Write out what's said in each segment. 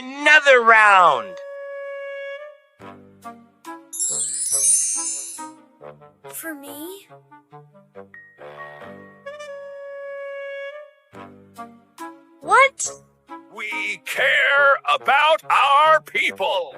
another round. For me? What? We care about our people.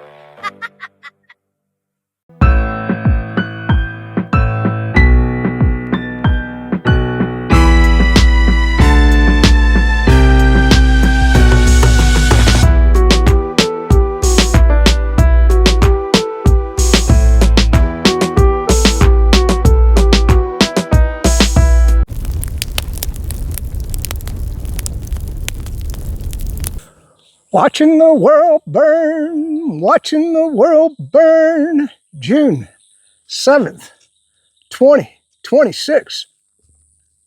Watching the world burn, watching the world burn. June 7th, 2026.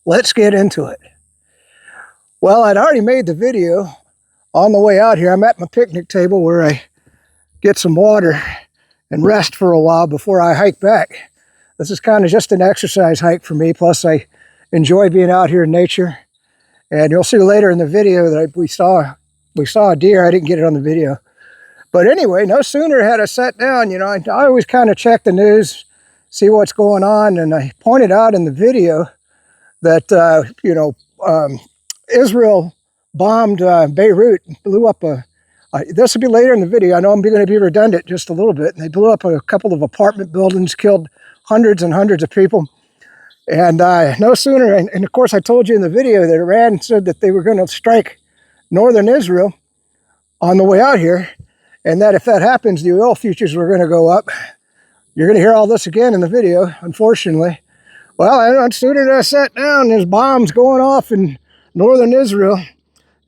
Let's get into it. Well, I'd already made the video on the way out here. I'm at my picnic table where I get some water and rest for a while before I hike back. This is kind of just an exercise hike for me. Plus, I enjoy being out here in nature. And you'll see later in the video that we saw a deer. I didn't get it on the video. But anyway, no sooner had I sat down, I always kind of check the news, see what's going on. And I pointed out in the video that, Israel bombed Beirut, blew up this will be later in the video. I know I'm going to be redundant just a little bit. And they blew up a couple of apartment buildings, killed hundreds and hundreds of people. And no sooner, and of course I told you in the video that Iran said that they were going to strike northern Israel on the way out here, and that if that happens, the oil futures were going to go up. You're going to hear all this again in the video, unfortunately. Well, no sooner I sat down, there's bombs going off in northern Israel,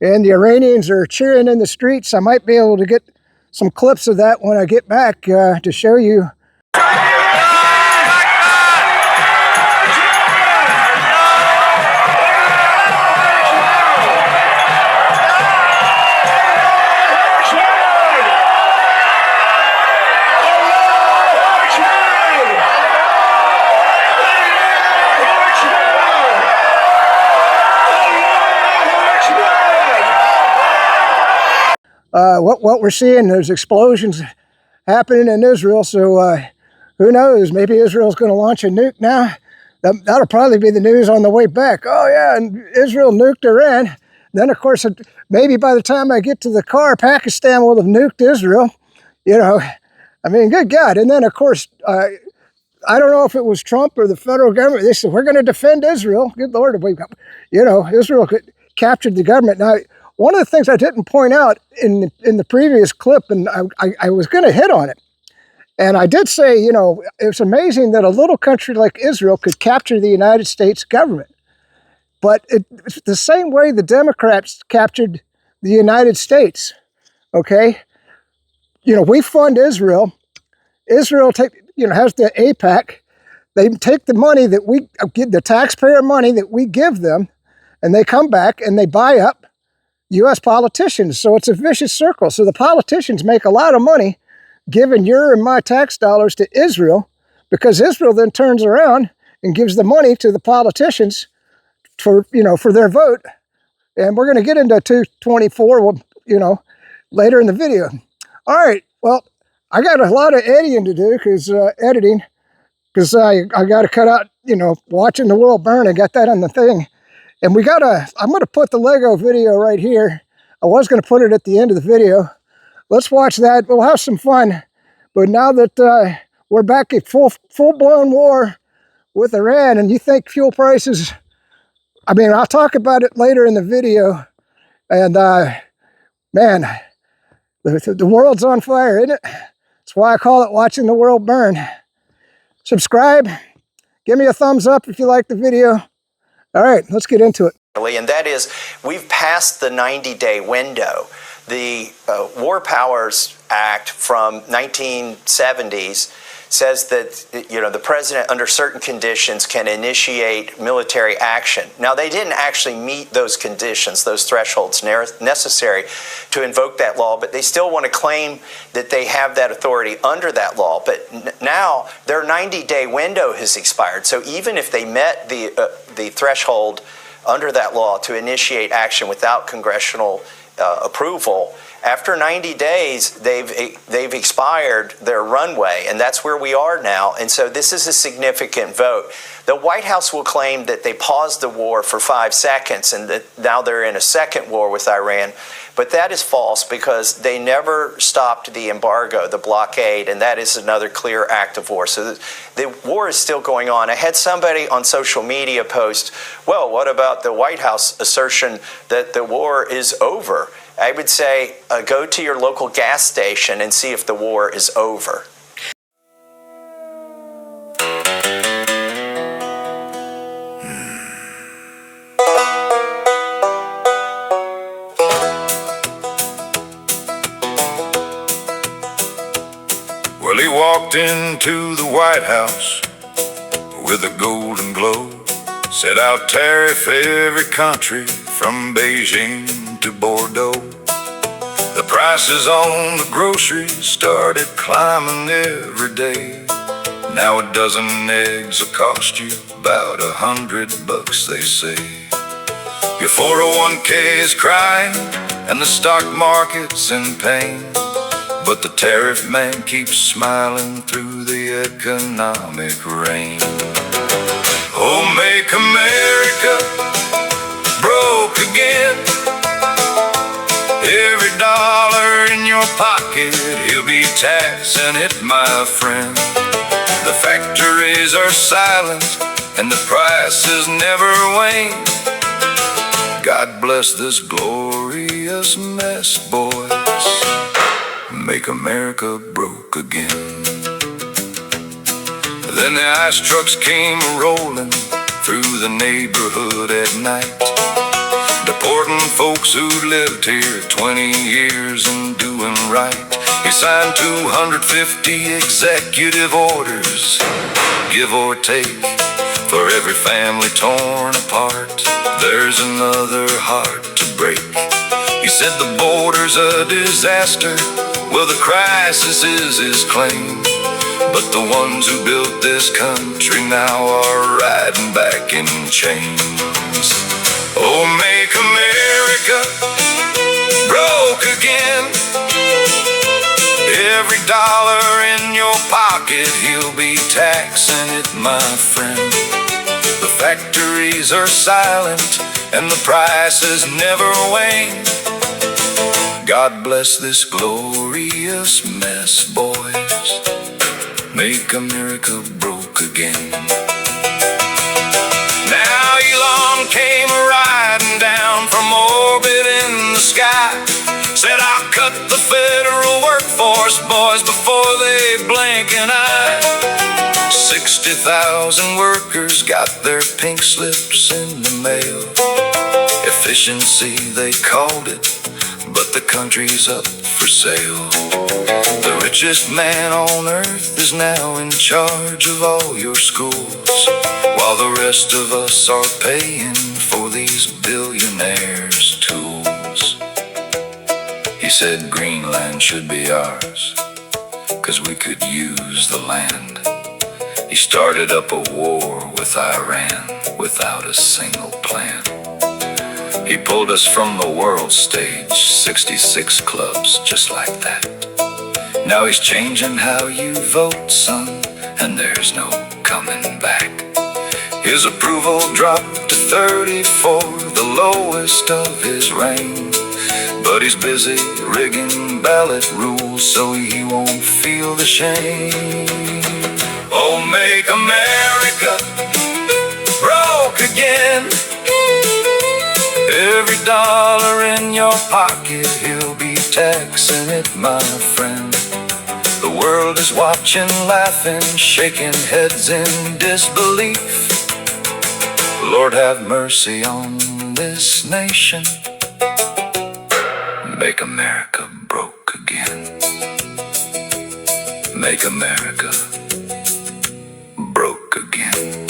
and the Iranians are cheering in the streets. I might be able to get some clips of that when I get back to show you. What we're seeing, there's explosions happening in Israel, so who knows, maybe Israel's going to launch a nuke now. That'll probably be the news on the way back. Oh yeah, and Israel nuked Iran. Then of course, maybe by the time I get to the car, Pakistan will have nuked Israel. I mean, good God. And then of course, I don't know if it was Trump or the federal government. They said, we're going to defend Israel. Good Lord, Israel captured the government. Now, one of the things I didn't point out in the previous clip, and I was going to hit on it, and I did say, it's amazing that a little country like Israel could capture the United States government. But it's the same way the Democrats captured the United States, okay? We fund Israel. Israel has the AIPAC. They take the money that we give, the taxpayer money that we give them, and they come back and they buy up U.S. politicians. So it's a vicious circle. So the politicians make a lot of money giving your and my tax dollars to Israel, because Israel then turns around and gives the money to the politicians for their vote. And we're going to get into 224, later in the video. All right. Well, I got a lot of editing to do editing, because I got to cut out, watching the world burn. I got that on the thing. And I'm going to put the Lego video right here. I was going to put it at the end of the video. Let's watch that. We'll have some fun. But now that we're back at full-blown war with Iran, and you think fuel prices, I'll talk about it later in the video. And man, the world's on fire, isn't it? That's why I call it watching the world burn. Subscribe. Give me a thumbs up if you like the video. All right, let's get into it. And that is, we've passed the 90-day window. The War Powers Act from 1970s says that the president, under certain conditions, can initiate military action. Now, they didn't actually meet those conditions, those thresholds necessary to invoke that law, but they still want to claim that they have that authority under that law. But now their 90-day window has expired. So even if they met the threshold under that law to initiate action without congressional approval, After 90 days, they've expired their runway, and that's where we are now. And so this is a significant vote. The White House will claim that they paused the war for 5 seconds and that now they're in a second war with Iran. But that is false because they never stopped the embargo, the blockade, and that is another clear act of war. So the war is still going on. I had somebody on social media post, well, what about the White House assertion that the war is over? I would say go to your local gas station and see if the war is over. Well, he walked into the White House with a golden glow. Said, I'll tariff every country from Beijing to Bordeaux. The prices on the groceries started climbing every day. Now a dozen eggs will cost you about $100, they say. Your 401k is crying and the stock market's in pain, but the tariff man keeps smiling through the economic rain. Oh, make America broke again. Every dollar in your pocket, he'll be taxing it, my friend. The factories are silent and the prices never wane. God bless this glorious mess, boys. Make America broke again. Then the ice trucks came rolling through the neighborhood at night, deporting folks who lived here 20 years and doing right. He signed 250 executive orders, give or take. For every family torn apart, there's another heart to break. He said the border's a disaster, well, the crisis is his claim. But the ones who built this country now are riding back in chains. Oh, make America broke again. Every dollar in your pocket, he'll be taxing it, my friend. The factories are silent and the prices never wane. God bless this glorious mess, boys. Make America broke again. Now Elon came riding down from orbit in the sky. Said, I'll cut the federal workforce, boys, before they blink an eye. 60,000 workers got their pink slips in the mail. Efficiency, they called it, but the country's up for sale. The richest man on earth is now in charge of all your schools, while the rest of us are paying for these billionaires' tools. He said Greenland should be ours, 'cause we could use the land. He started up a war with Iran without a single plan. He pulled us from the world stage, 66 clubs just like that. Now he's changing how you vote, son, and there's no coming back. His approval dropped to 34, the lowest of his reign. But he's busy rigging ballot rules so he won't feel the shame. Oh, make America broke again. Every dollar in your pocket, he'll be taxing it, my friend. The world is watching, laughing, shaking heads in disbelief. Lord, have mercy on this nation. Make America broke again. Make America broke again.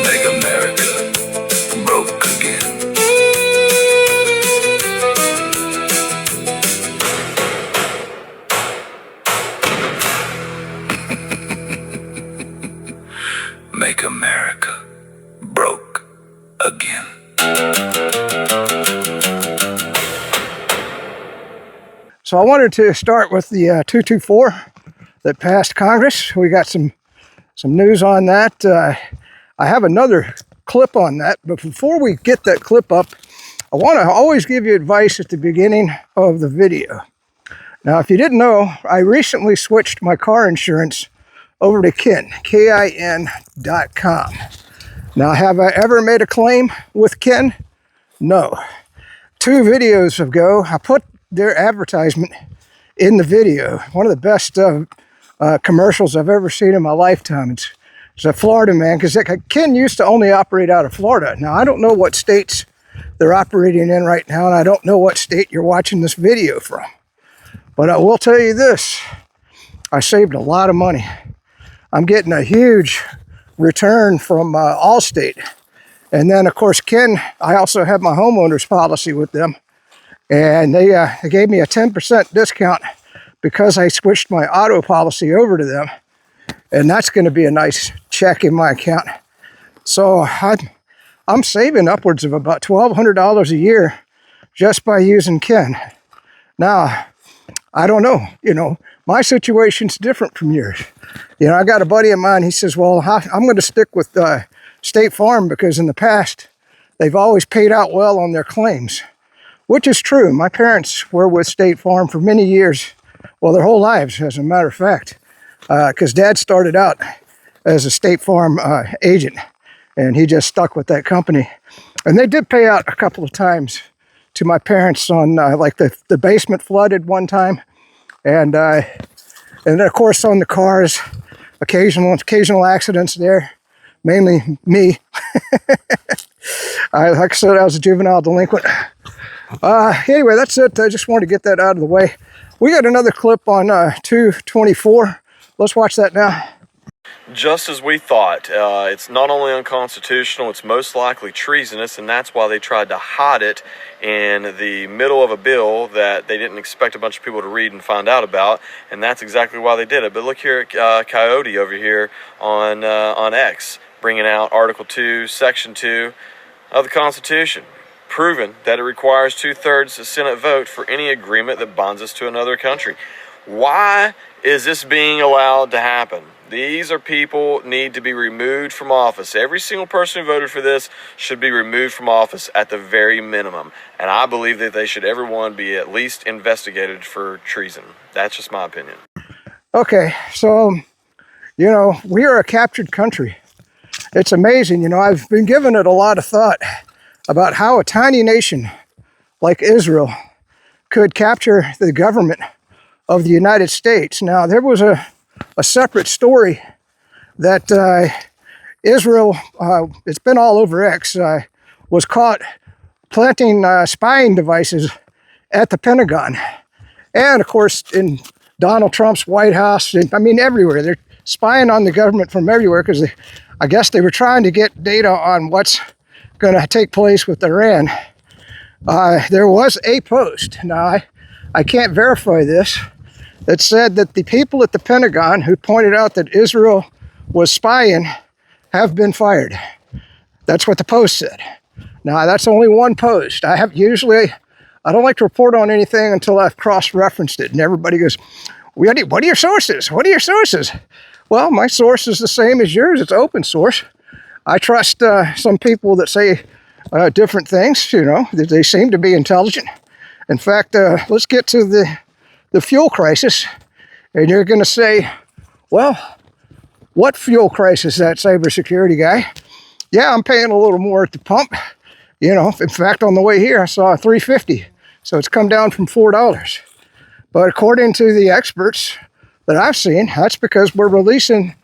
Make America broke again. Make America broke again. So I wanted to start with the 224 that passed Congress. We got some news on that. I have another clip on that, but before we get that clip up, I want to always give you advice at the beginning of the video. Now, if you didn't know, I recently switched my car insurance over to Kin, KIN.com. Now, have I ever made a claim with Kin? No. 2 videos ago, I put their advertisement in the video. One of the best commercials I've ever seen in my lifetime. It's a Florida man, because Kin used to only operate out of Florida. Now, I don't know what states they're operating in right now, and I don't know what state you're watching this video from. But I will tell you this, I saved a lot of money. I'm getting a huge return from Allstate. And then, of course, Kin, I also have my homeowner's policy with them. And they gave me a 10% discount because I switched my auto policy over to them. And that's going to be a nice check in my account. So I'm saving upwards of about $1,200 a year just by using Kin. Now, I don't know, my situation's different from yours. I got a buddy of mine, he says, well, I'm going to stick with State Farm because in the past, they've always paid out well on their claims, which is true. My parents were with State Farm for many years, well, their whole lives, as a matter of fact, because Dad started out as a State Farm agent, and he just stuck with that company. And they did pay out a couple of times to my parents on like the basement flooded one time, and then of course on the cars, occasional accidents there, mainly me. Like I said, I was a juvenile delinquent. Anyway, that's it. I just wanted to get that out of the way. We got another clip on 224. Let's watch that now. Just as we thought, it's not only unconstitutional, it's most likely treasonous, and that's why they tried to hide it in the middle of a bill that they didn't expect a bunch of people to read and find out about, and that's exactly why they did it. But look here at Coyote over here on X, bringing out Article 2, Section 2 of the Constitution, proving that it requires 2/3 Senate vote for any agreement that binds us to another country. Why is this being allowed to happen? These are people need to be removed from office. Every single person who voted for this should be removed from office at the very minimum. And I believe that they should, everyone, be at least investigated for treason. That's just my opinion. Okay, so, we are a captured country. It's amazing. I've been giving it a lot of thought about how a tiny nation like Israel could capture the government of the United States. Now, there was a separate story that Israel, it's been all over X, was caught planting spying devices at the Pentagon. And of course, in Donald Trump's White House, everywhere. They're spying on the government from everywhere because I guess they were trying to get data on what's going to take place with Iran. There was a post, now I can't verify this, that said that the people at the Pentagon who pointed out that Israel was spying have been fired. That's what the post said. Now, that's only one post. I don't like to report on anything until I've cross-referenced it. And everybody goes, what are your sources? What are your sources? Well, my source is the same as yours. It's open source. I trust some people that say different things, they seem to be intelligent. In fact, let's get to the fuel crisis. And you're going to say, well, what fuel crisis, that cybersecurity guy? Yeah, I'm paying a little more at the pump. In fact, on the way here, I saw $3.50. So it's come down from $4. But according to the experts that I've seen, that's because we're releasing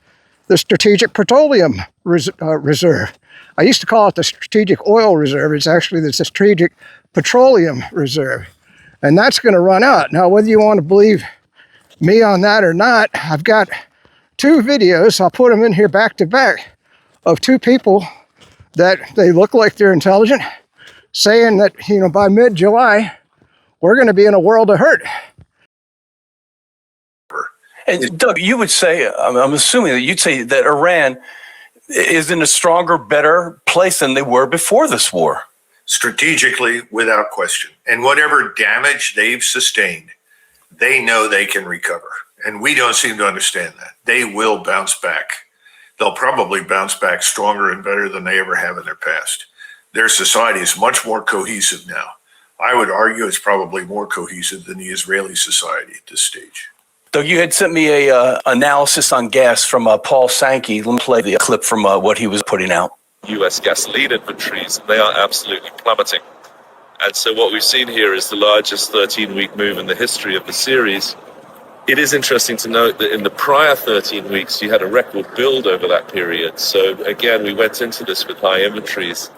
the Strategic Petroleum Reserve. I used to call it the Strategic Oil Reserve. It's actually the Strategic Petroleum Reserve. And that's going to run out. Now, whether you want to believe me on that or not, I've got 2 videos. I'll put them in here back to back of 2 people that they look like they're intelligent, saying that, by mid-July, we're going to be in a world of hurt. And Doug, you would say, I'm assuming that you'd say that Iran is in a stronger, better place than they were before this war. Strategically, without question. And whatever damage they've sustained They know they can recover, and we don't seem to understand that. They will bounce back. They'll probably bounce back stronger and better than they ever have in their past. Their society is much more cohesive now. I would argue it's probably more cohesive than the Israeli society at this stage. Doug, you had sent me a analysis on gas from Paul Sankey. Let me play the clip from what he was putting out. US gasoline inventories, they are absolutely plummeting. And so what we've seen here is the largest 13-week move in the history of the series. It is interesting to note that in the prior 13 weeks, you had a record build over that period. So again, we went into this with high inventories.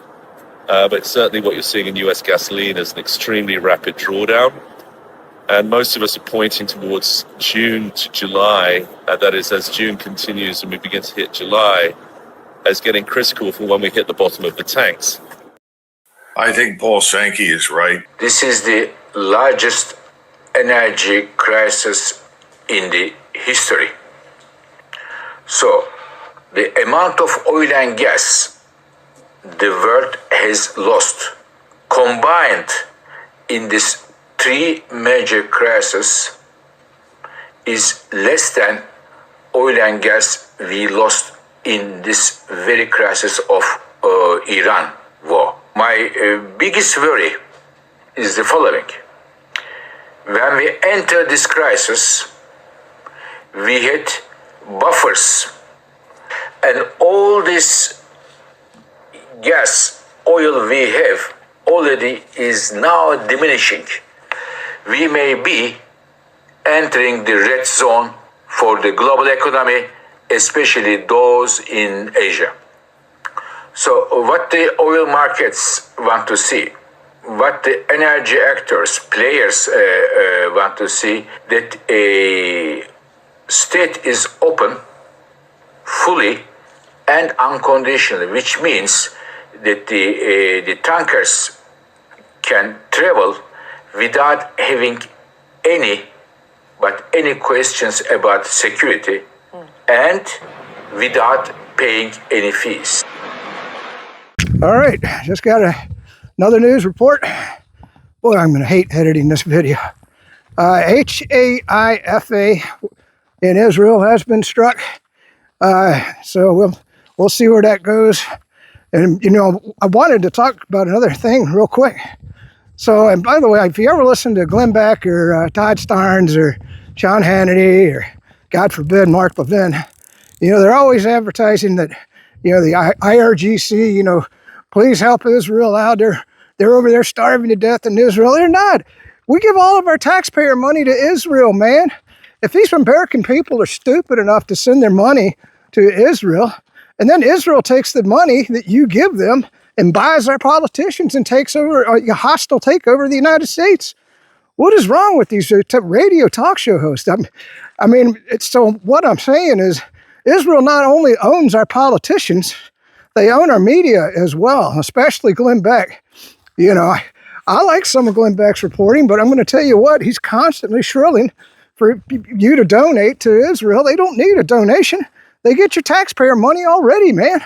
But certainly what you're seeing in US gasoline is an extremely rapid drawdown. And most of us are pointing towards June to July. That is, as June continues and we begin to hit July, as getting critical for when we hit the bottom of the tanks. I think Paul Sankey is right. This is the largest energy crisis in the history. So, the amount of oil and gas the world has lost, combined in this three major crises, is less than oil and gas we lost in this very crisis of Iran war. My biggest worry is the following. When we entered this crisis, we had buffers, and all this gas, oil we have already is now diminishing. We may be entering the red zone for the global economy, especially those in Asia. So what the oil markets want to see, what the energy actors, players want to see, that a state is open fully and unconditionally, which means that the tankers can travel without having any questions about security and without paying any fees. All right, just got another news report. Boy, I'm going to hate editing this video. HAIFA in Israel has been struck. So we'll see where that goes. And, you know, I wanted to talk about another thing real quick. So, and by the way, if you ever listen to Glenn Beck or Todd Starnes or Sean Hannity or, God forbid, Mark Levin, you know, they're always advertising that, you know, the IRGC, you know, please help Israel out. They're over there starving to death in Israel. They're not. We give all of our taxpayer money to Israel, man. If these American people are stupid enough to send their money to Israel, and then Israel takes the money that you give them and buys our politicians and takes over a hostile takeover of the United States. What is wrong with these radio talk show hosts? I mean, so what I'm saying is Israel not only owns our politicians, they own our media as well, especially Glenn Beck. You know, I like some of Glenn Beck's reporting, but I'm going to tell you what, he's constantly shrilling for you to donate to Israel. They don't need a donation. They get your taxpayer money already, man.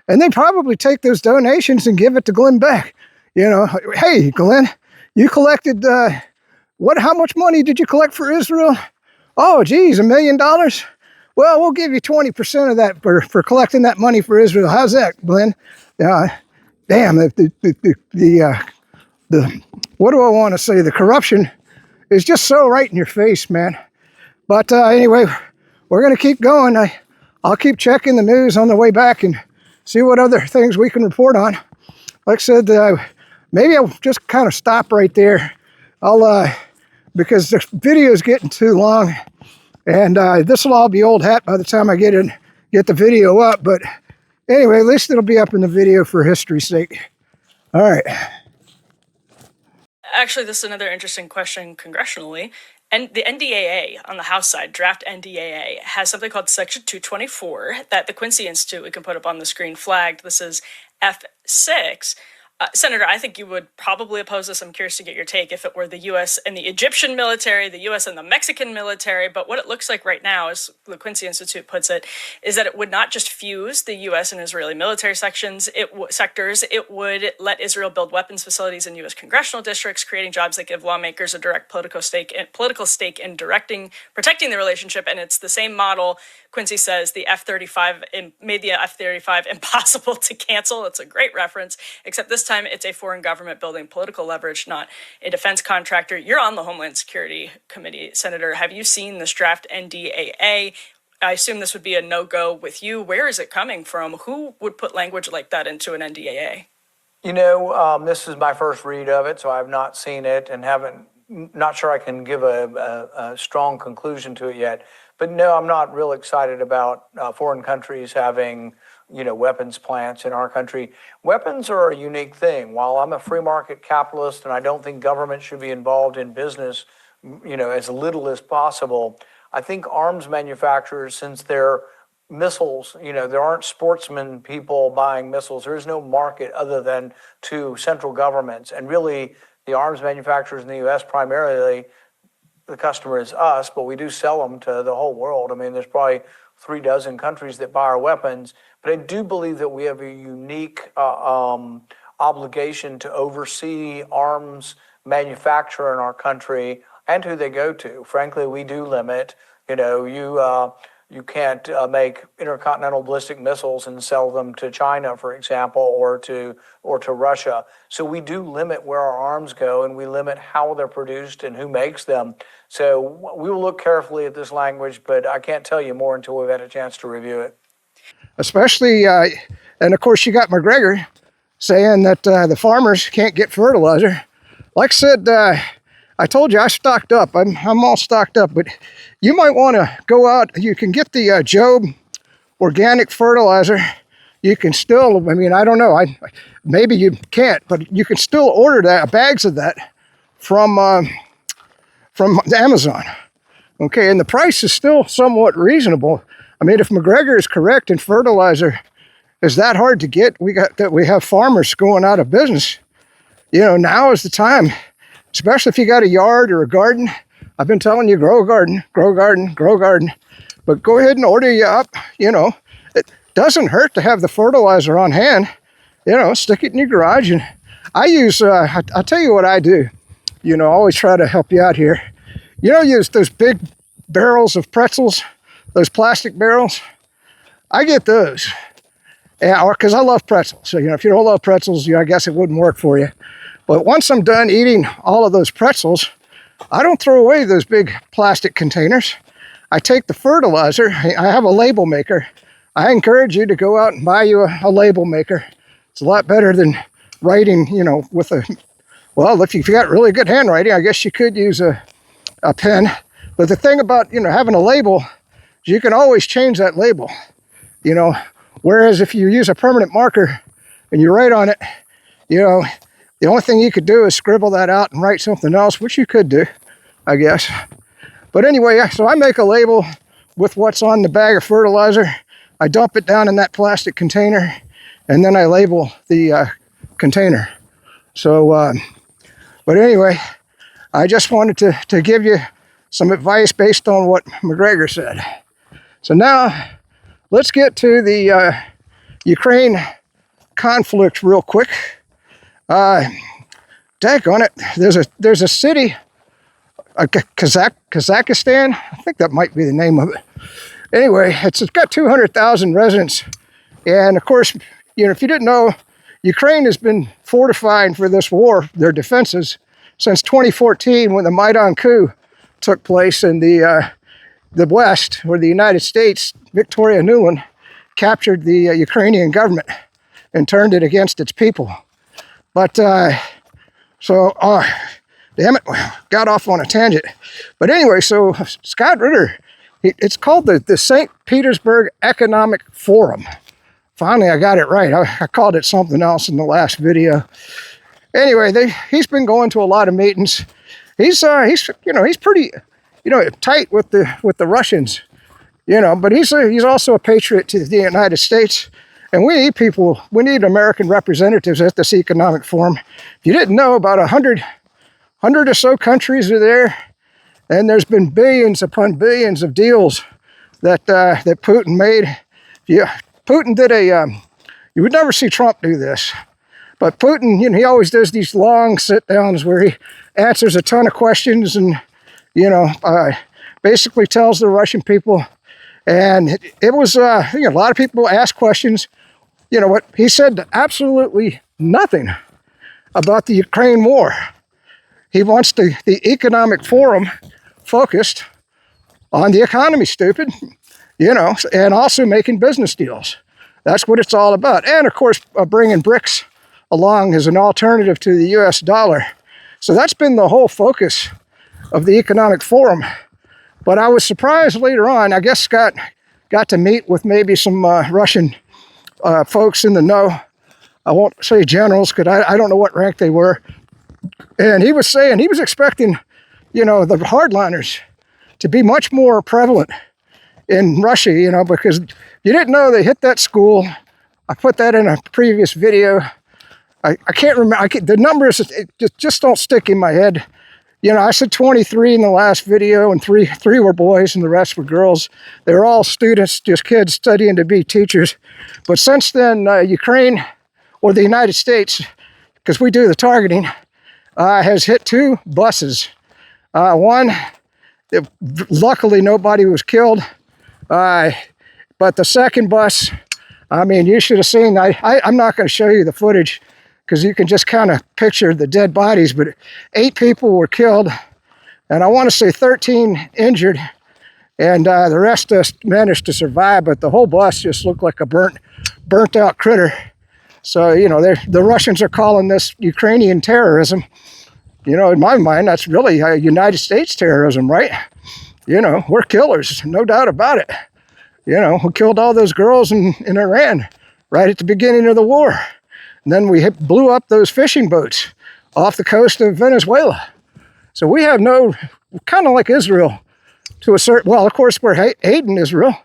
And they probably take those donations and give it to Glenn Beck. You know, hey, Glenn, you collected, how much money did you collect for Israel? Oh, geez, $1 million? Well, we'll give you 20% of that for collecting that money for Israel. How's that, Glenn? Damn, what do I want to say? The corruption is just so right in your face, man. But anyway, we're going to keep going. I'll keep checking the news on the way back and see what other things we can report on. Like I said, maybe I'll just kind of stop right there. Because the video is getting too long, and this will all be old hat by the time I get the video up. But anyway, at least it'll be up in the video for history's sake. All right. Actually, this is another interesting question congressionally. And the NDAA on the House side, draft NDAA, has something called Section 224 that the Quincy Institute, we can put up on the screen, flagged. This is F6. Senator, I think you would probably oppose this. I'm curious to get your take if it were the U.S. and the Egyptian military, the U.S. and the Mexican military. But what it looks like right now, as the Quincy Institute puts it, is that it would not just fuse the U.S. and Israeli military sectors. It would let Israel build weapons facilities in U.S. congressional districts, creating jobs that give lawmakers a direct political stake in protecting the relationship. And it's the same model. Quincy says the F-35 made the F-35 impossible to cancel. It's a great reference, except this time it's a foreign government building political leverage, not a defense contractor. You're on the Homeland Security Committee, Senator. Have you seen this draft NDAA? I assume this would be a no-go with you. Where is it coming from? Who would put language like that into an NDAA? This is my first read of it, so I've not seen it and not sure I can give a strong conclusion to it yet. But no, I'm not real excited about foreign countries having, weapons plants in our country. Weapons are a unique thing. While I'm a free market capitalist and I don't think government should be involved in business, as little as possible, I think arms manufacturers, since they're missiles, there aren't sportsmen people buying missiles. There is no market other than to central governments. And really, the arms manufacturers in the U.S. primarily, the customer is us, but we do sell them to the whole world. I mean, there's probably 36 countries that buy our weapons. But I do believe that we have a unique obligation to oversee arms manufacture in our country and who they go to. Frankly, we do limit. You can't make intercontinental ballistic missiles and sell them to China, for example, or to Russia. So we do limit where our arms go, and we limit how they're produced and who makes them. So we will look carefully at this language, but I can't tell you more until we've had a chance to review it. Especially, and of course, you got McGregor saying that the farmers can't get fertilizer. Like I said, I told you I stocked up. I'm all stocked up, but you might want to go out. You can get the Job organic fertilizer. You can still, I don't know. Maybe you can't, but you can still order bags of that from Amazon. Okay, and the price is still somewhat reasonable. If McGregor is correct and fertilizer is that hard to get, we have farmers going out of business. Now is the time, especially if you got a yard or a garden. I've been telling you, grow a garden, grow a garden, grow a garden. But go ahead and order you up. It doesn't hurt to have the fertilizer on hand. Stick it in your garage. And I use, I'll tell you what I do. I always try to help you out here. Use those big barrels of pretzels, those plastic barrels. I get those. Because I love pretzels. So, if you don't love pretzels, I guess it wouldn't work for you. But once I'm done eating all of those pretzels, I don't throw away those big plastic containers. I take the fertilizer. I have a label maker. I encourage you to go out and buy you a label maker. It's a lot better than writing, with if you got really good handwriting, I guess you could use a pen. But the thing about, having a label is you can always change that label, Whereas if you use a permanent marker and you write on it, the only thing you could do is scribble that out and write something else, which you could do, I guess. But anyway, so I make a label with what's on the bag of fertilizer. I dump it down in that plastic container, and then I label the container. So, but anyway, I just wanted to give you some advice based on what McGregor said. So now, let's get to the Ukraine conflict real quick. Daggone it, there's a city, Kazakhstan, I think that might be the name of it. Anyway, it's got 200,000 residents. And of course, if you didn't know, Ukraine has been fortifying for this war, their defenses, since 2014 when the Maidan coup took place in the West, where the United States, Victoria Nuland, captured the Ukrainian government and turned it against its people. But, damn it, got off on a tangent. But anyway, so Scott Ritter, it's called the St. Petersburg Economic Forum. Finally, I got it right. I called it something else in the last video. Anyway, he's been going to a lot of meetings. He's pretty, tight with the Russians, but he's also a patriot to the United States. And we need people, we need American representatives at this economic forum. If you didn't know, about 100 or so countries are there, and there's been billions upon billions of deals that Putin made. Putin did you would never see Trump do this, but Putin, he always does these long sit-downs where he answers a ton of questions and, basically tells the Russian people. And it was, a lot of people asked questions. You know what? He said absolutely nothing about the Ukraine war. He wants the economic forum focused on the economy, stupid, and also making business deals. That's what it's all about. And of course, bringing BRICS along as an alternative to the US dollar. So that's been the whole focus of the economic forum. But I was surprised later on, I guess Scott got to meet with maybe some Russian folks in the know. I won't say generals, because I don't know what rank they were. And he was saying, he was expecting, the hardliners to be much more prevalent in Russia, because you didn't know they hit that school. I put that in a previous video. I can't remember, the numbers just don't stick in my head. I said 23 in the last video, and three were boys and the rest were girls. They were all students, just kids studying to be teachers. But since then, Ukraine, or the United States, because we do the targeting, has hit 2 buses. One, luckily nobody was killed. But the second bus, you should have seen, I'm not going to show you the footage because you can just kind of picture the dead bodies, but 8 people were killed, and I want to say 13 injured, and the rest managed to survive, but the whole bus just looked like a burnt out critter. So, the Russians are calling this Ukrainian terrorism. In my mind, that's really United States terrorism, right? We're killers, no doubt about it. We killed all those girls in Iran right at the beginning of the war. And then we blew up those fishing boats off the coast of Venezuela. So we have kind of like Israel to a certain, well, of course, we're aiding Israel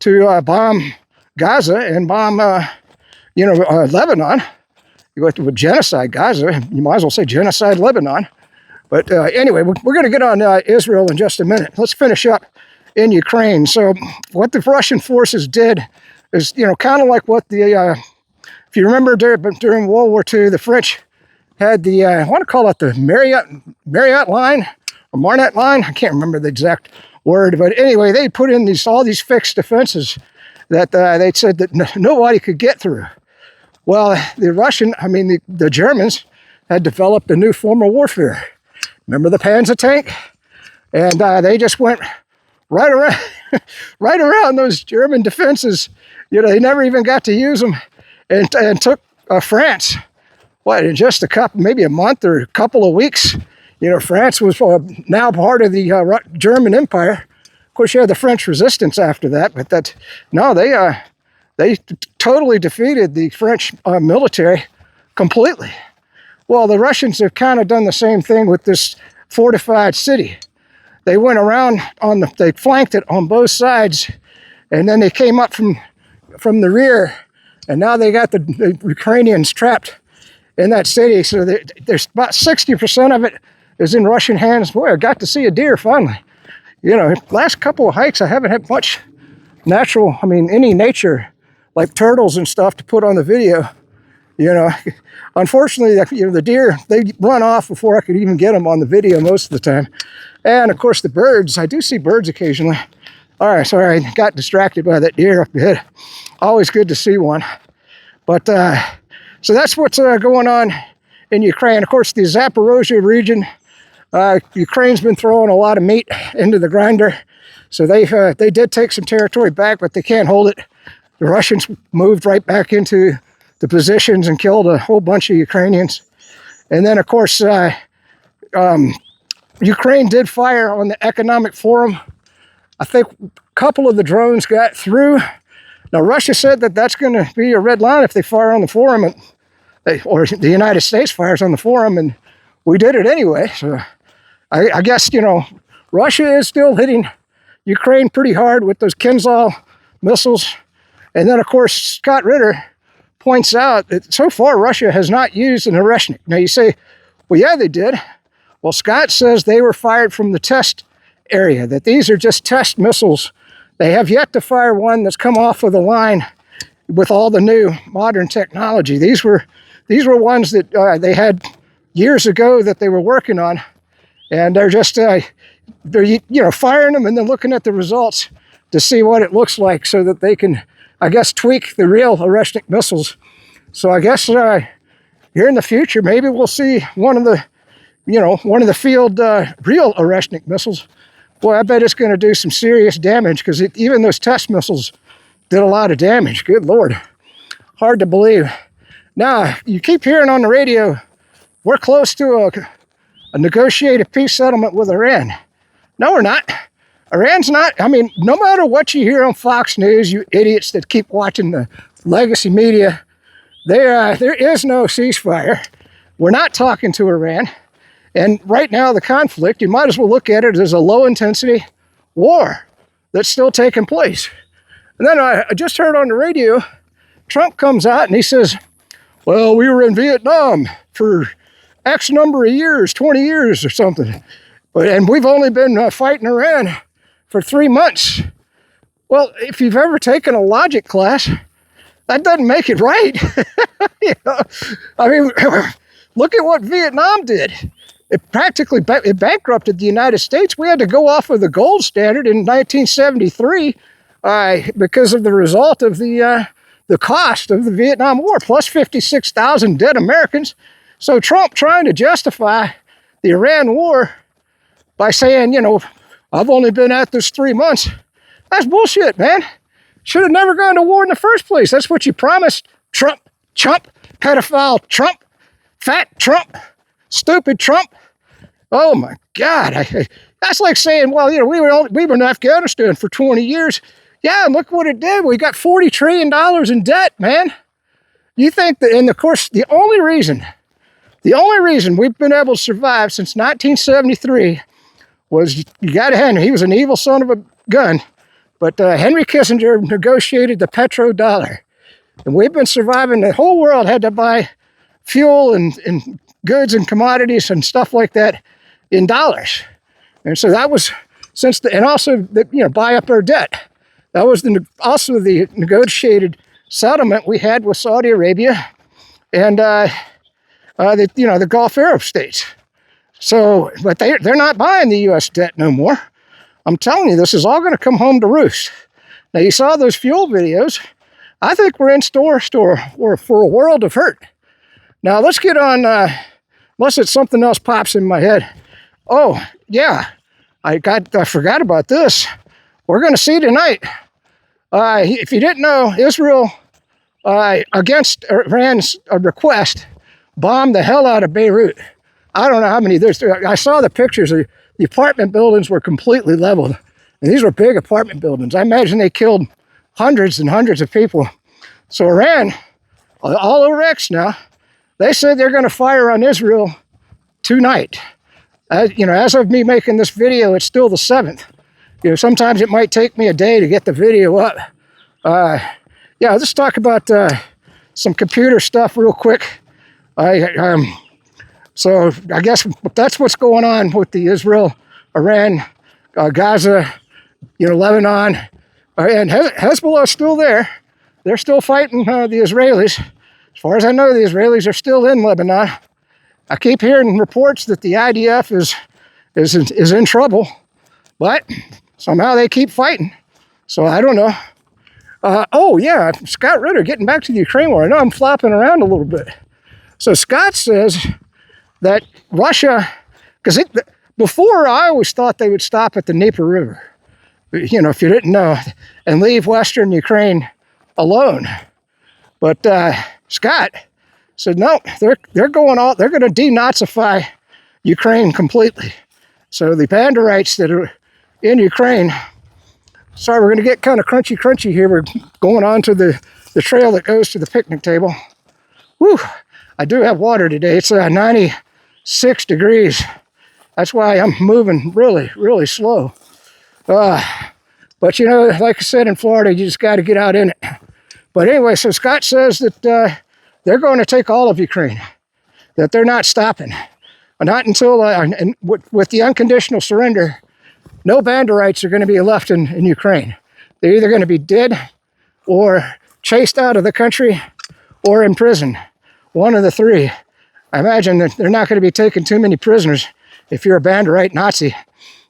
to bomb Gaza and bomb, Lebanon. You go to genocide Gaza, you might as well say genocide Lebanon. But anyway, we're going to get on Israel in just a minute. Let's finish up in Ukraine. So what the Russian forces did is, kind of like what the, if you remember during World War II, the French had the, I want to call it the Marriott line, or Marnet line. I can't remember the exact word, but anyway, they put in all these fixed defenses that they said that nobody could get through. Well, the Germans had developed a new form of warfare. Remember the Panzer tank? And they just went right around those German defenses. They never even got to use them, and took France. In just maybe a month or a couple of weeks. France was now part of the German Empire. Of course, you had the French resistance after that, but they totally defeated the French military completely. Well, the Russians have kind of done the same thing with this fortified city. They went around they flanked it on both sides, and then they came up from the rear, and now they got the Ukrainians trapped in that city. So there's about 60% of it is in Russian hands. Boy, I got to see a deer finally. Last couple of hikes, I haven't had much any nature, like turtles and stuff, to put on the video. Unfortunately, the deer, they run off before I could even get them on the video most of the time. And of course, the birds, I do see birds occasionally. All right, sorry, I got distracted by that deer up ahead. Always good to see one. But, so that's what's going on in Ukraine. Of course, the Zaporozhye region, Ukraine's been throwing a lot of meat into the grinder. So they did take some territory back, but they can't hold it. The Russians moved right back into the positions and killed a whole bunch of Ukrainians. And then, of course, Ukraine did fire on the economic forum. I think a couple of the drones got through. Now, Russia said that that's going to be a red line if they fire on the forum, or the United States fires on the forum, and we did it anyway. So I guess, Russia is still hitting Ukraine pretty hard with those Kinzhal missiles. And then, of course, Scott Ritter points out that so far Russia has not used an Oreshnik. Now you say, well, yeah, they did. Well, Scott says they were fired from the test area, that these are just test missiles. They have yet to fire one that's come off of the line with all the new modern technology. These were ones that they had years ago that they were working on, and they're just they're firing them and then looking at the results to see what it looks like so that they can, I guess, tweak the real Oreshnik missiles. So I guess here in the future, maybe we'll see one of the field real Oreshnik missiles. Boy, I bet it's going to do some serious damage, because even those test missiles did a lot of damage. Good Lord. Hard to believe. Now, you keep hearing on the radio, we're close to a negotiated peace settlement with Iran. No, we're not. Iran's not. I mean, no matter what you hear on Fox News, you idiots that keep watching the legacy media, there is no ceasefire. We're not talking to Iran. And right now, the conflict, you might as well look at it as a low-intensity war that's still taking place. And then I just heard on the radio, Trump comes out and he says, well, we were in Vietnam for X number of years, 20 years or something. And we've only been fighting Iran for 3 months. Well, if you've ever taken a logic class, that doesn't make it right. I mean, look at what Vietnam did. It practically bankrupted the United States. We had to go off of the gold standard in 1973 because of the result of the cost of the Vietnam War, plus 56,000 dead Americans. So Trump trying to justify the Iran war by saying, I've only been at this 3 months. That's bullshit, man. Should have never gone to war in the first place. That's what you promised. Trump, chump, pedophile Trump, fat Trump, stupid Trump. Oh my God. That's like saying, well, we were in Afghanistan for 20 years. Yeah, and look what it did. We got $40 trillion in debt, man. You think that, and of course, the only reason we've been able to survive since 1973 was, you got to hand him, he was an evil son of a gun, but Henry Kissinger negotiated the petrodollar. And we've been surviving. The whole world had to buy fuel and goods and commodities and stuff like that in dollars. And so that was and also buy up our debt. That was also the negotiated settlement we had with Saudi Arabia and the Gulf Arab states. So, but they're not buying the U.S. debt no more. I'm telling you, this is all going to come home to roost. Now, you saw those fuel videos. I think we're in store for a world of hurt. Now, let's get on, unless it's something else pops in my head. Oh, yeah, I forgot about this. We're going to see tonight. If you didn't know, Israel, against Iran's request, bombed the hell out of Beirut. I don't know how many. I saw the pictures. The apartment buildings were completely leveled. And these were big apartment buildings. I imagine they killed hundreds and hundreds of people. So Iran, all over X now, they said they're going to fire on Israel tonight. As of me making this video, it's still the 7th. Sometimes it might take me a day to get the video up. Let's talk about some computer stuff real quick. So I guess that's what's going on with the Israel, Iran, Gaza, Lebanon, and Hezbollah's still there. They're still fighting the Israelis. As far as I know, the Israelis are still in Lebanon. I keep hearing reports that the IDF is in trouble, but somehow they keep fighting. So I don't know. Scott Ritter, getting back to the Ukraine war. I know I'm flopping around a little bit. So Scott says that Russia, because before I always thought they would stop at the Dnieper River, if you didn't know, and leave Western Ukraine alone. But Scott said, no, they're going they're going to denazify Ukraine completely. So the Banderites that are in Ukraine, sorry, we're going to get kind of crunchy here. We're going on to the trail that goes to the picnic table. Whew, I do have water today. It's 96 degrees. That's why I'm moving really, really slow. But like I said, in Florida, you just got to get out in it. But anyway, so Scott says that they're going to take all of Ukraine, that they're not stopping. Not until, and with the unconditional surrender, no Banderites are going to be left in Ukraine. They're either going to be dead or chased out of the country or in prison. One of the three. I imagine that they're not going to be taking too many prisoners if you're a Banderite Nazi.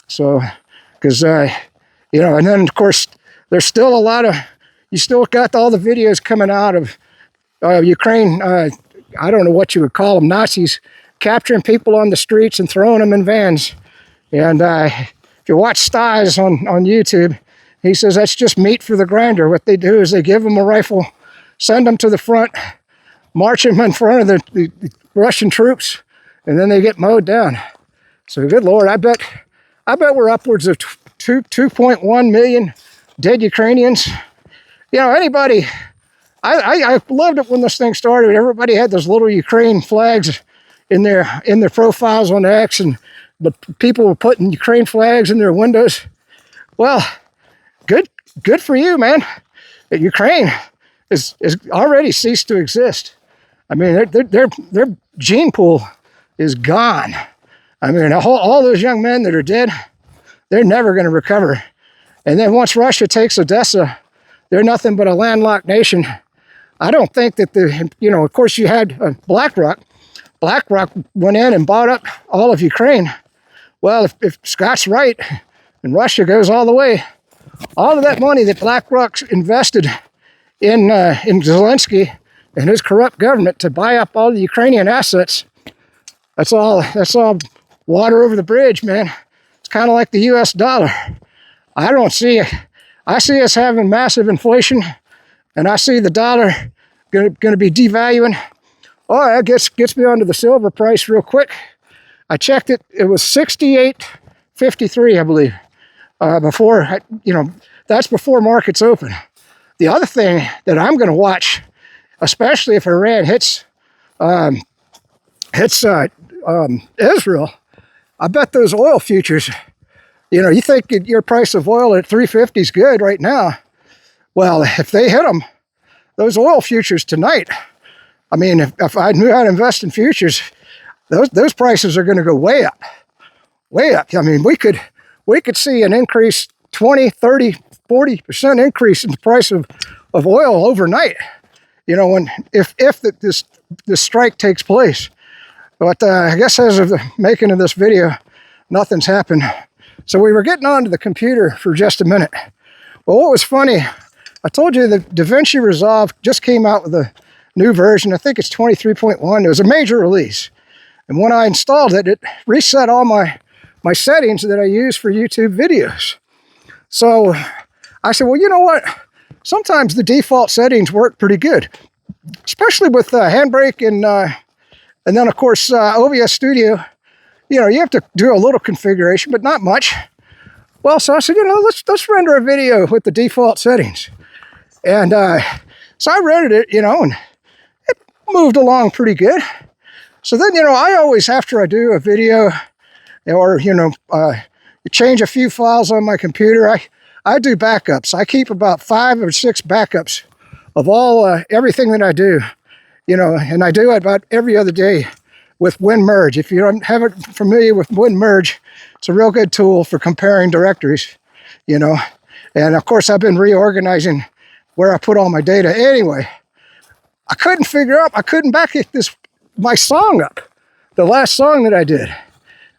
So, because, you know, and then of course, there's still a lot of, you still got all the videos coming out of Ukraine, I don't know what you would call them, Nazis, capturing people on the streets and throwing them in vans. And if you watch Stas on YouTube, he says that's just meat for the grinder. What they do is they give them a rifle, send them to the front, march them in front of the Russian troops, and then they get mowed down. So good Lord, I bet we're upwards of 2.1 million dead Ukrainians. You know, anybody, I loved it when this thing started. Everybody had those little Ukraine flags in their profiles on X, and the people were putting Ukraine flags in their windows. Well, good for you, man. Ukraine is already ceased to exist. I mean, their gene pool is gone. I mean, all those young men that are dead, they're never going to recover. And then once Russia takes Odessa, they're nothing but a landlocked nation. I don't think that of course you had BlackRock. BlackRock went in and bought up all of Ukraine. Well, if Scott's right and Russia goes all the way, all of that money that BlackRock invested in Zelensky and his corrupt government to buy up all the Ukrainian assets, that's all water over the bridge, man. It's kind of like the US dollar. I see us having massive inflation, and I see the dollar going to be devaluing. Oh, that gets me onto the silver price real quick. I checked it. It was 68.53, I believe, before, that's before markets open. The other thing that I'm going to watch, especially if Iran hits Israel, I bet those oil futures, you think your price of oil at $3.50 is good right now. Well, if they hit them, those oil futures tonight, I mean, if I knew how to invest in futures, those prices are going to go way up, way up. I mean, we could see an increase, 20, 30, 40% increase in the price of oil overnight, if this strike takes place. But I guess as of the making of this video, nothing's happened. So we were getting onto the computer for just a minute. Well, what was funny, I told you that DaVinci Resolve just came out with a new version. I think it's 23.1. It was a major release. And when I installed it, it reset all my settings that I use for YouTube videos. So I said, well, you know what? Sometimes the default settings work pretty good, especially with Handbrake and then, of course, OBS Studio. You have to do a little configuration, but not much. Well, so I said, let's render a video with the default settings. And so I rendered it, and it moved along pretty good. So then, I always, after I do a video or, change a few files on my computer, I do backups. I keep about 5 or 6 backups of all everything that I do, and I do it about every other day with WinMerge. If you don't have it familiar with WinMerge, it's a real good tool for comparing directories, And of course, I've been reorganizing where I put all my data. Anyway, I couldn't back my song up. The last song that I did,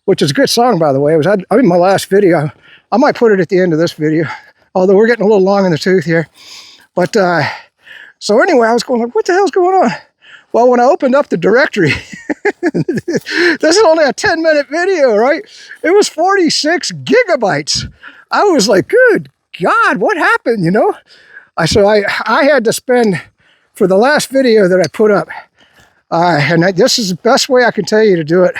which is a good song, by the way. It was in my last video. I might put it at the end of this video, although we're getting a little long in the tooth here. But so anyway, I was going like, what the hell's going on? Well, when I opened up the directory, this is only a 10-minute video, right? It was 46 gigabytes. I was like, good God, what happened, So I had to spend, for the last video that I put up, this is the best way I can tell you to do it,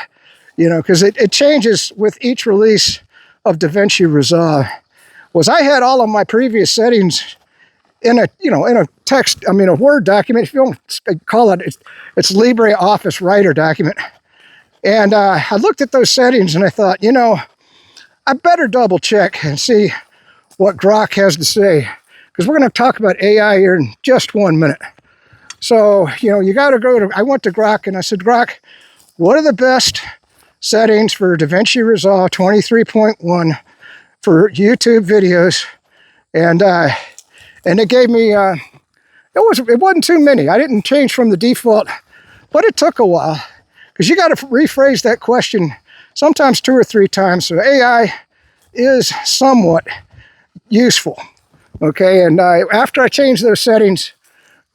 because it changes with each release of DaVinci Resolve, was I had all of my previous settings in a text, a Word document. If you don't call it, it's LibreOffice Writer document. And I looked at those settings and I thought, I better double check and see what Grok has to say, because we're going to talk about AI here in just 1 minute. So, you got to go to, I went to Grok and I said, Grok, what are the best settings for DaVinci Resolve 23.1 for YouTube videos? And it gave me, it wasn't too many. I didn't change from the default, but it took a while because you got to rephrase that question sometimes 2 or 3 times. So AI is somewhat useful. Okay, and after I changed those settings,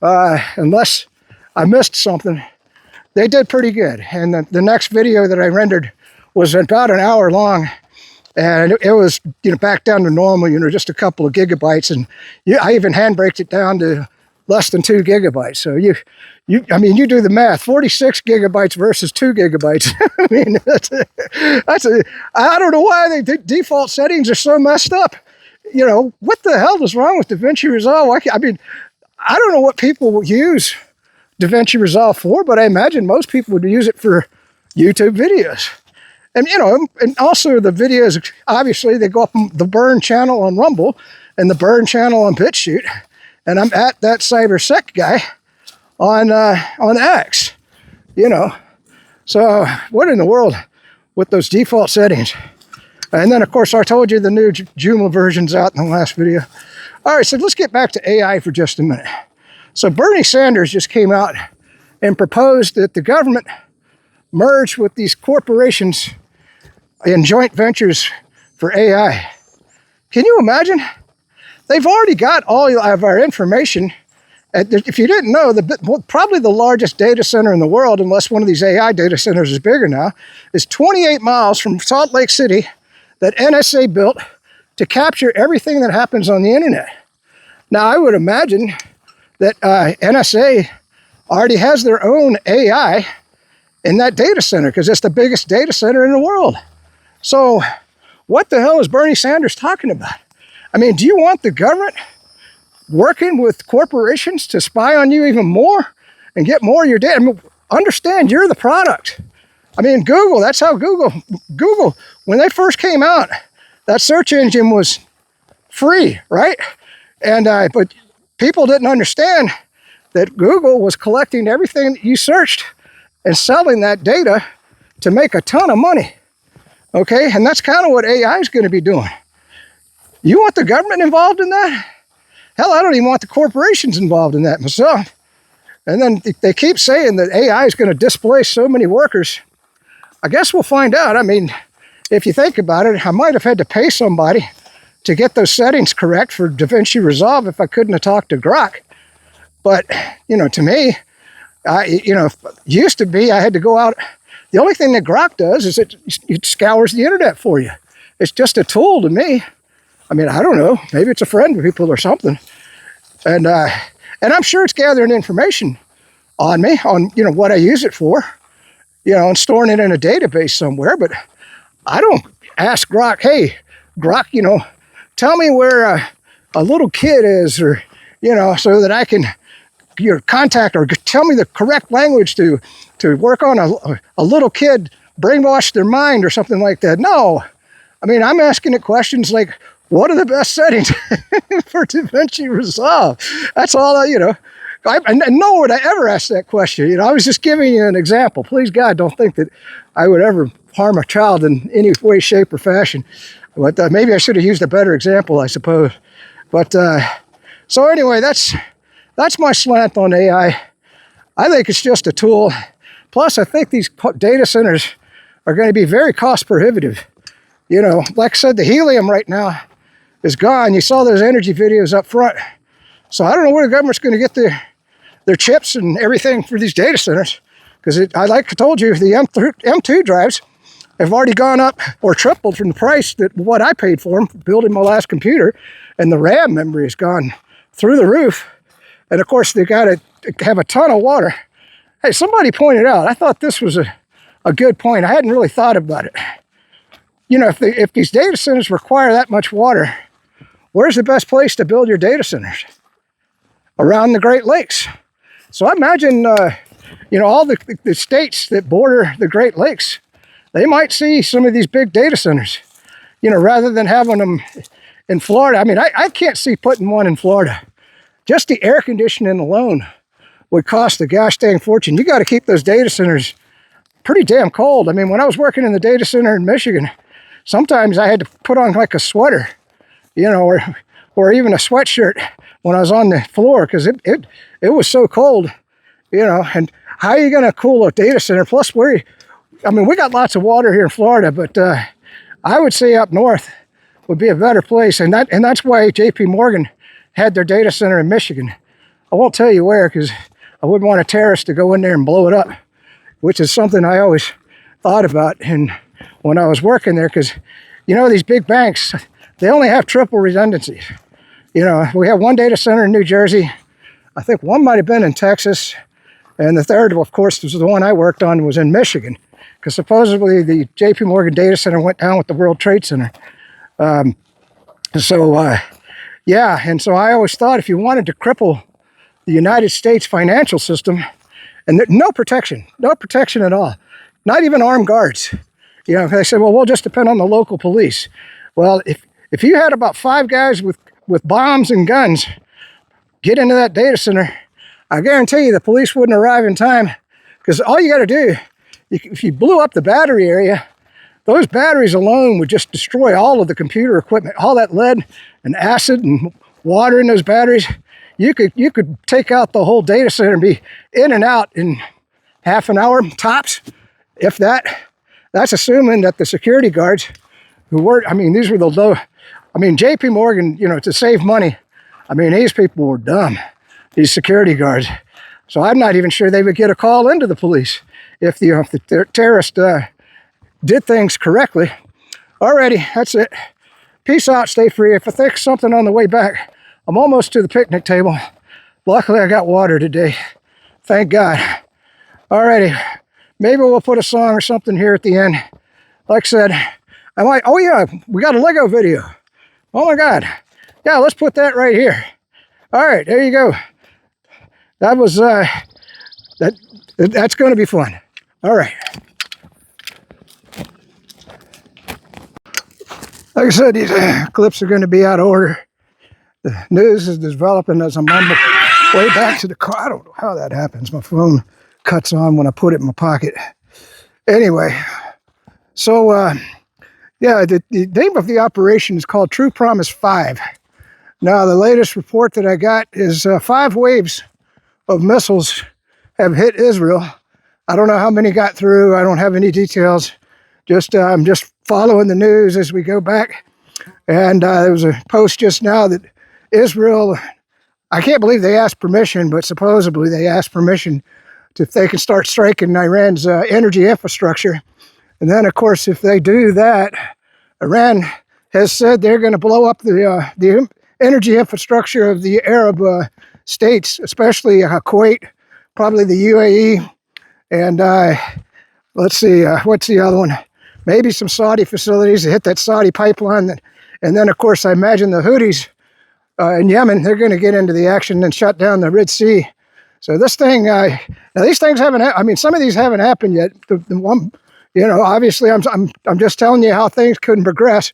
unless I missed something, they did pretty good. And the next video that I rendered was about an hour long, and it was back down to normal, just a couple of gigabytes, and I even handbraked it down to less than 2 gigabytes. So you do the math: 46 gigabytes versus 2 gigabytes. I mean, I don't know why the default settings are so messed up. What the hell is wrong with DaVinci Resolve? I don't know what people will use DaVinci Resolve for, but I imagine most people would use it for YouTube videos. And, and also the videos, obviously, they go up on the Burn channel on Rumble and the Burn channel on BitChute. And I'm at that CyberSec guy on X, So what in the world with those default settings? And then, of course, I told you the new Joomla version's out in the last video. All right, so let's get back to AI for just a minute. So Bernie Sanders just came out and proposed that the government merge with these corporations in joint ventures for AI. Can you imagine? They've already got all of our information. If you didn't know, probably the largest data center in the world, unless one of these AI data centers is bigger now, is 28 miles from Salt Lake City that NSA built to capture everything that happens on the internet. Now, I would imagine that NSA already has their own AI in that data center because it's the biggest data center in the world. So what the hell is Bernie Sanders talking about? I mean, do you want the government working with corporations to spy on you even more and get more of your data? I mean, understand, you're the product. I mean, Google, that's how Google, when they first came out, that search engine was free, right? And but people didn't understand that Google was collecting everything that you searched and selling that data to make a ton of money. Okay, and that's kind of what AI is going to be doing. You want the government involved in that? Hell, I don't even want the corporations involved in that myself. And then they keep saying that AI is going to displace so many workers. I guess we'll find out. I mean, if you think about it, I might have had to pay somebody to get those settings correct for DaVinci Resolve if I couldn't have talked to Grok. But, to me, used to be I had to go out. The only thing that Grok does is it scours the internet for you. It's just a tool to me. I mean, I don't know. Maybe it's a friend of people or something. And I'm sure it's gathering information on me, on, what I use it for, and storing it in a database somewhere. But I don't ask Grok, hey, Grok, tell me where a little kid is, or, so that I can contact or tell me the correct language to work on a little kid, brainwash their mind or something like that. No. I mean, I'm asking it questions like, what are the best settings for DaVinci Resolve? That's all nor would I ever ask that question. I was just giving you an example. Please, God, don't think that I would ever harm a child in any way, shape, or fashion. But maybe I should have used a better example, I suppose. But so anyway, that's my slant on AI. I think it's just a tool. Plus, I think these data centers are going to be very cost prohibitive. Like I said, the helium right now is gone. You saw those energy videos up front. So I don't know where the government's going to get their chips and everything for these data centers. Because like I told you, the M2 drives have already gone up or tripled from the price that what I paid for them building my last computer. And the RAM memory has gone through the roof. And of course, they got to have a ton of water. Hey, somebody pointed out, I thought this was a good point. I hadn't really thought about it. If these data centers require that much water, where's the best place to build your data centers? Around the Great Lakes. So I imagine, all the states that border the Great Lakes, they might see some of these big data centers, rather than having them in Florida. I mean, I can't see putting one in Florida. Just the air conditioning alone would cost a gosh dang fortune. You got to keep those data centers pretty damn cold. I mean, when I was working in the data center in Michigan, sometimes I had to put on like a sweater, or even a sweatshirt when I was on the floor because it was so cold, and how are you going to cool a data center? Plus, we got lots of water here in Florida, but I would say up north would be a better place, and that's why J.P. Morgan had their data center in Michigan. I won't tell you where because I wouldn't want a terrorist to go in there and blow it up, which is something I always thought about when I was working there because, these big banks, they only have triple redundancies. We have one data center in New Jersey. I think one might have been in Texas. And the third, of course, was the one I worked on, was in Michigan. Because supposedly the J.P. Morgan data center went down with the World Trade Center. And so I always thought if you wanted to cripple the United States financial system, and no protection at all, not even armed guards. They said, well, we'll just depend on the local police. Well, if you had about 5 guys with bombs and guns get into that data center, I guarantee you the police wouldn't arrive in time because all you got to do, if you blew up the battery area, those batteries alone would just destroy all of the computer equipment, all that lead and acid and water in those batteries. You could take out the whole data center and be in and out in half an hour tops, if that. That's assuming that the security guards who were, these were the low, J.P. Morgan, to save money, these people were dumb, these security guards. So I'm not even sure they would get a call into the police if the terrorist did things correctly. Alrighty, that's it. Peace out, stay free. If I think something on the way back, I'm almost to the picnic table. Luckily, I got water today. Thank God. Alrighty, maybe we'll put a song or something here at the end. Like I said, oh yeah, we got a Lego video. Oh my God. Yeah, let's put that right here. All right, there you go. That was, that's going to be fun. All right. Like I said, these clips are going to be out of order. The news is developing as I'm on my way back to the car. I don't know how that happens. My phone cuts on when I put it in my pocket. Anyway, so the name of the operation is called True Promise 5. Now, the latest report that I got is 5 waves of missiles have hit Israel. I don't know how many got through. I don't have any details. I'm just following the news as we go back. And there was a post just now that Israel, I can't believe they asked permission, but supposedly they asked permission if they can start striking Iran's energy infrastructure. And then, of course, if they do that, Iran has said they're going to blow up the energy infrastructure of the Arab states, especially Kuwait, probably the UAE, and let's see, what's the other one? Maybe some Saudi facilities to hit that Saudi pipeline. And then, of course, I imagine the Houthis in Yemen, they're going to get into the action and shut down the Red Sea. So this thing, now these things haven't, some of these haven't happened yet. The one, obviously I'm just telling you how things couldn't progress.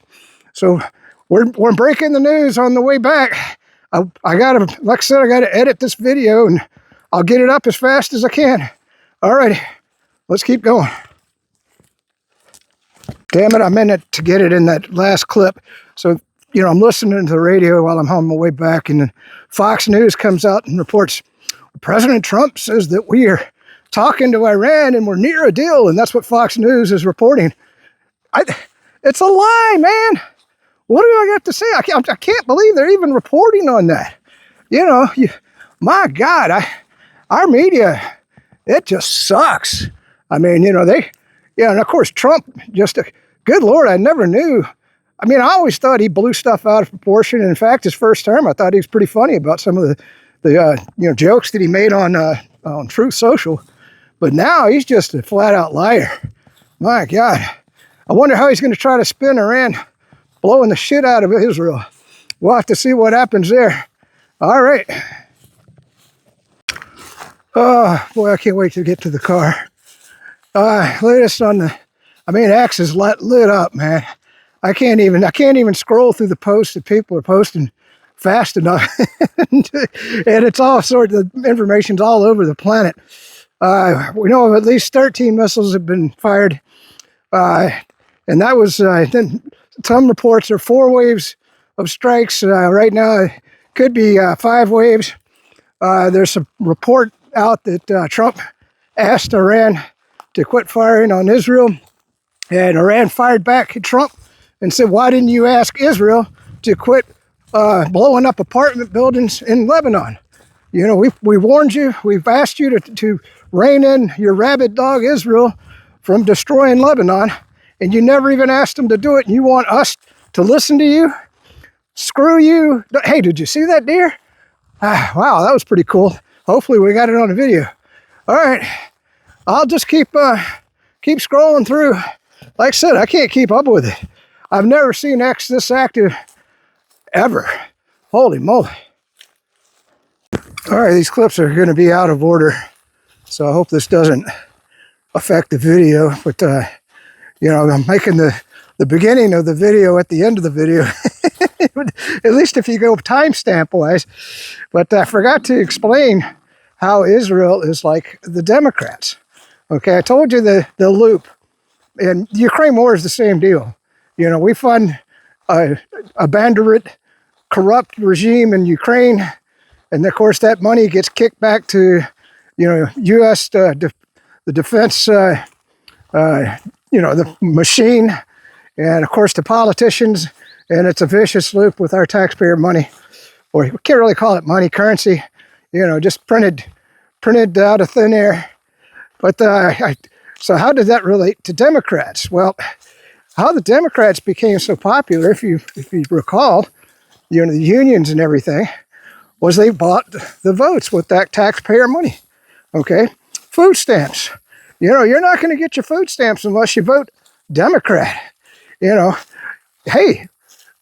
So we're breaking the news on the way back. I got to edit this video and I'll get it up as fast as I can. All right, let's keep going. Damn it, I meant to get it in that last clip. So, I'm listening to the radio while I'm on my way back, and then Fox News comes out and reports, President Trump says that we are talking to Iran and we're near a deal, and that's what Fox News is reporting. It's a lie, man. What do I got to say? I can't believe they're even reporting on that. My God, our media, it just sucks. And of course, Trump, good Lord, I never knew. I always thought he blew stuff out of proportion. And in fact, his first term, I thought he was pretty funny about some of the jokes that he made on Truth Social. But now he's just a flat out liar. My God. I wonder how he's going to try to spin Iran blowing the shit out of Israel. We'll have to see what happens there. All right. Oh, boy, I can't wait to get to the car. Latest on X is lit up, man. I can't even scroll through the posts that people are posting fast enough. And it's all sorts of information's all over the planet. We know of at least 13 missiles have been fired. And that was, then some reports are 4 waves of strikes. Right now, it could be 5 waves. There's a report out that Trump asked Iran to quit firing on Israel. And Iran fired back at Trump and said, why didn't you ask Israel to quit blowing up apartment buildings in Lebanon? You know, we warned you. We've asked you to rein in your rabid dog Israel from destroying Lebanon. And you never even asked them to do it. And you want us to listen to you? Screw you. Hey, did you see that deer? Wow, that was pretty cool. Hopefully we got it on a video. All right. I'll just keep scrolling through. Like I said, I can't keep up with it. I've never seen X this active ever. Holy moly. All right, these clips are going to be out of order, so I hope this doesn't affect the video. But, you know, I'm making the beginning of the video at the end of the video, at least if you go timestamp wise. But I forgot to explain how Israel is like the Democrats. Okay, I told you the loop. And the Ukraine war is the same deal. You know, we fund a bandit, corrupt regime in Ukraine. And of course, that money gets kicked back to, you know, US, the defense, you know, the machine. And of course, the politicians. And it's a vicious loop with our taxpayer money. Or we can't really call it money, currency. You know, just printed out of thin air. But so how did that relate to Democrats? Well, how the Democrats became so popular, if you recall, you know, the unions and everything, was they bought the votes with that taxpayer money. Okay? Food stamps. You know, you're not going to get your food stamps unless you vote Democrat. You know, hey,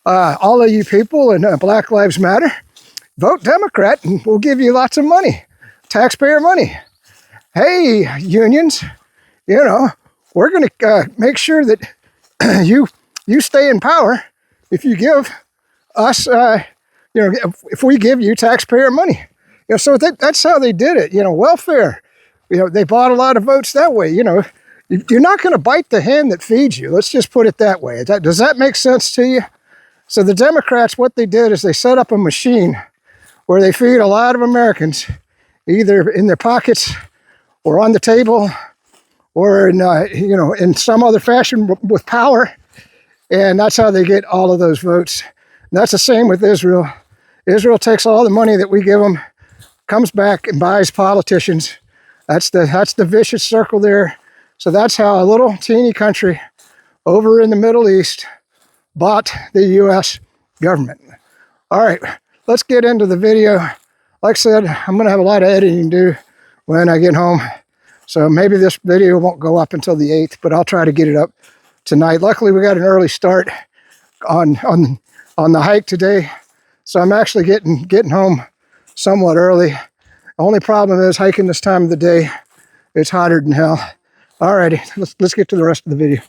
all of you people in Black Lives Matter, vote Democrat and we'll give you lots of money, taxpayer money. Hey, unions, you know, we're going to make sure that you stay in power if you give us, you know, if we give you taxpayer money. You know, so that's how they did it. You know, welfare. You know, they bought a lot of votes that way. You know, you're not going to bite the hand that feeds you. Let's just put it that way. Does that make sense to you? So the Democrats, what they did is they set up a machine where they feed a lot of Americans, either in their pockets or on the table, or in, you know, in some other fashion with power. And that's how they get all of those votes. And that's the same with Israel. Israel takes all the money that we give them, comes back and buys politicians. That's the vicious circle there. So that's how a little teeny country over in the Middle East bought the US government. All right, let's get into the video. Like I said, I'm going to have a lot of editing to do when I get home. So maybe this video won't go up until the 8th, but I'll try to get it up tonight. Luckily, we got an early start on the hike today. So I'm actually getting home somewhat early. The only problem is hiking this time of the day. It's hotter than hell. All righty, let's get to the rest of the video.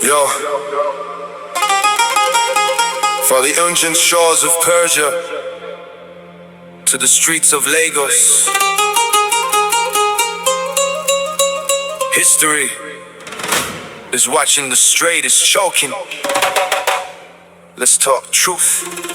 Yo, for the ancient shores of Persia to the streets of Lagos, history is watching the straight is choking. Let's talk truth.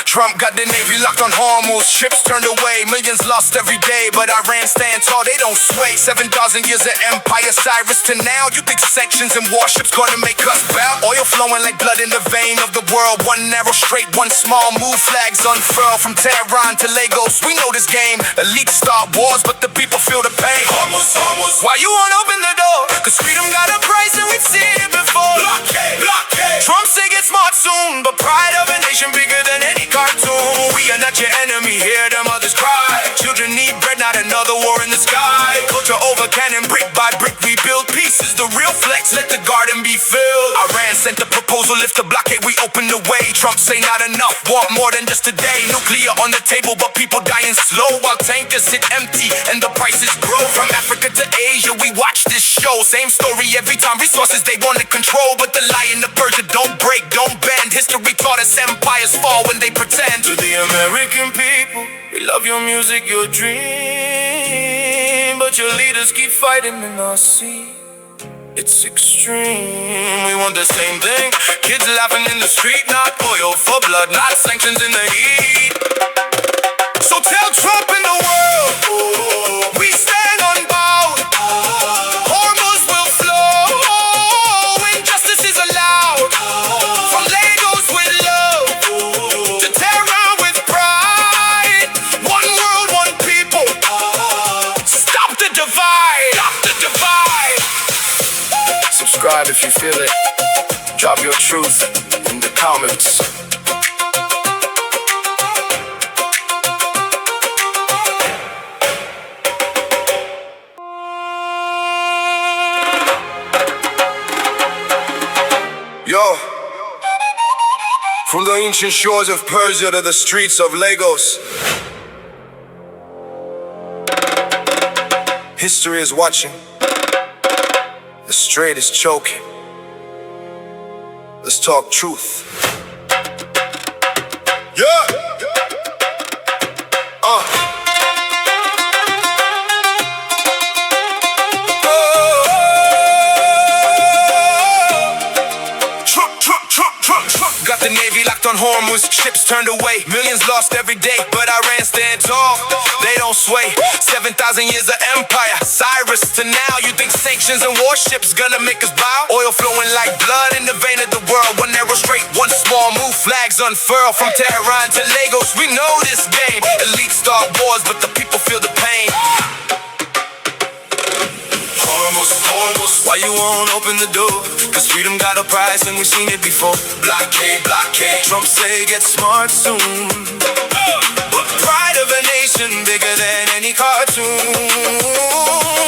Trump got the Navy locked on Hormuz, ships turned away, millions lost every day, but Iran stand tall, they don't sway. 7,000 years of empire, Cyrus to now. You think sanctions and warships gonna make us bow? Oil flowing like blood in the vein of the world. One narrow straight, one small move, flags unfurled from Tehran to Lagos. We know this game, elite start wars, but the people feel the pain. Almost. Why you won't open the door? Cause freedom got a price and we've seen it before. Blockade. Trump say get smart soon, but pride of a nation bigger than any cartoon. We are not your enemy, hear them others cry. Children need bread, not another war in the sky. Culture over cannon, brick by brick, we build peace is the real So let the garden be filled. Iran sent the proposal, lift the blockade, we open the way. Trump say not enough, want more than just today. Nuclear on the table, but people dying slow while tankers sit empty and the prices grow. From Africa to Asia, we watch this show. Same story every time, resources they want to control, but the lion, the Persia don't break, don't bend. History taught us empires fall when they pretend. To the American people, we love your music, your dream, but your leaders keep fighting in our sea. It's extreme. We want the same thing. Kids laughing in the street, not oil for blood, not sanctions in the heat. So tell Trump and the world, we stand unbowed. Hormones will flow, injustice is allowed. From Lagos with love to Tehran with pride. One world, one people. Stop the divide. Stop the divide. Subscribe if you feel it. Drop your truth in the comments. Yo, from the ancient shores of Persia to the streets of Lagos, history is watching. The straight is choking. Let's talk truth. Yeah. Got the Navy locked on Hormuz, ships turned away. Millions lost every day, but Iran stand tall. They don't sway. 7,000 years of empire, Cyrus to now. You think sanctions and warships gonna make us bow? Oil flowing like blood in the vein of the world. One arrow straight, one small move, flags unfurl. From Tehran to Lagos, we know this game. Elites start wars, but the people feel the pain. Almost. Why you won't open the door? Cause freedom got a price and we've seen it before. Blockade. Trump say get smart soon. But pride of a nation bigger than any cartoon.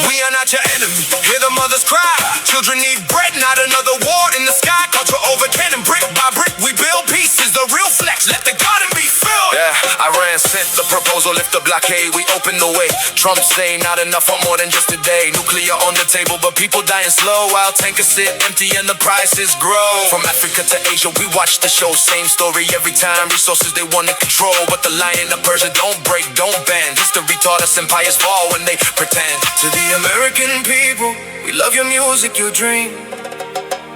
We are not your enemy. Hear the mothers cry. Children need bread, not another war in the sky. Culture over cannon, brick by brick. We build peace is the real flex. Let the garden be filled. Yeah, Iran sent the proposal, lift the blockade, we open the way. Trump say not enough, want more than just a day. Nuclear on the table, but people dying slow while tankers sit empty and the prices grow. From Africa to Asia, we watch the show. Same story every time. Resources they want to control, but the lion, the Persia don't break, don't bend. History taught us empires fall when they pretend. To the American people, we love your music, your dream,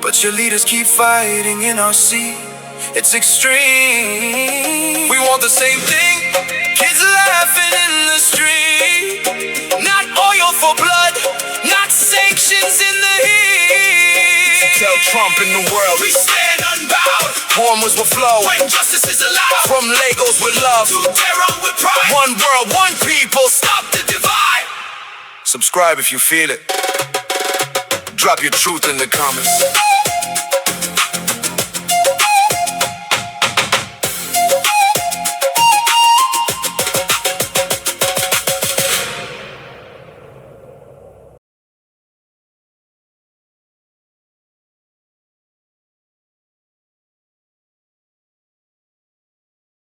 but your leaders keep fighting in our sea. It's extreme. We want the same thing. Kids laughing in the street. Not oil for blood, not sanctions in the heat. So tell Trump in the world, we stand unbowed. Hormones will flow when justice is allowed. From Lagos with love to Tehran with pride. One world, one people. Stop the divide. Subscribe if you feel it. Drop your truth in the comments.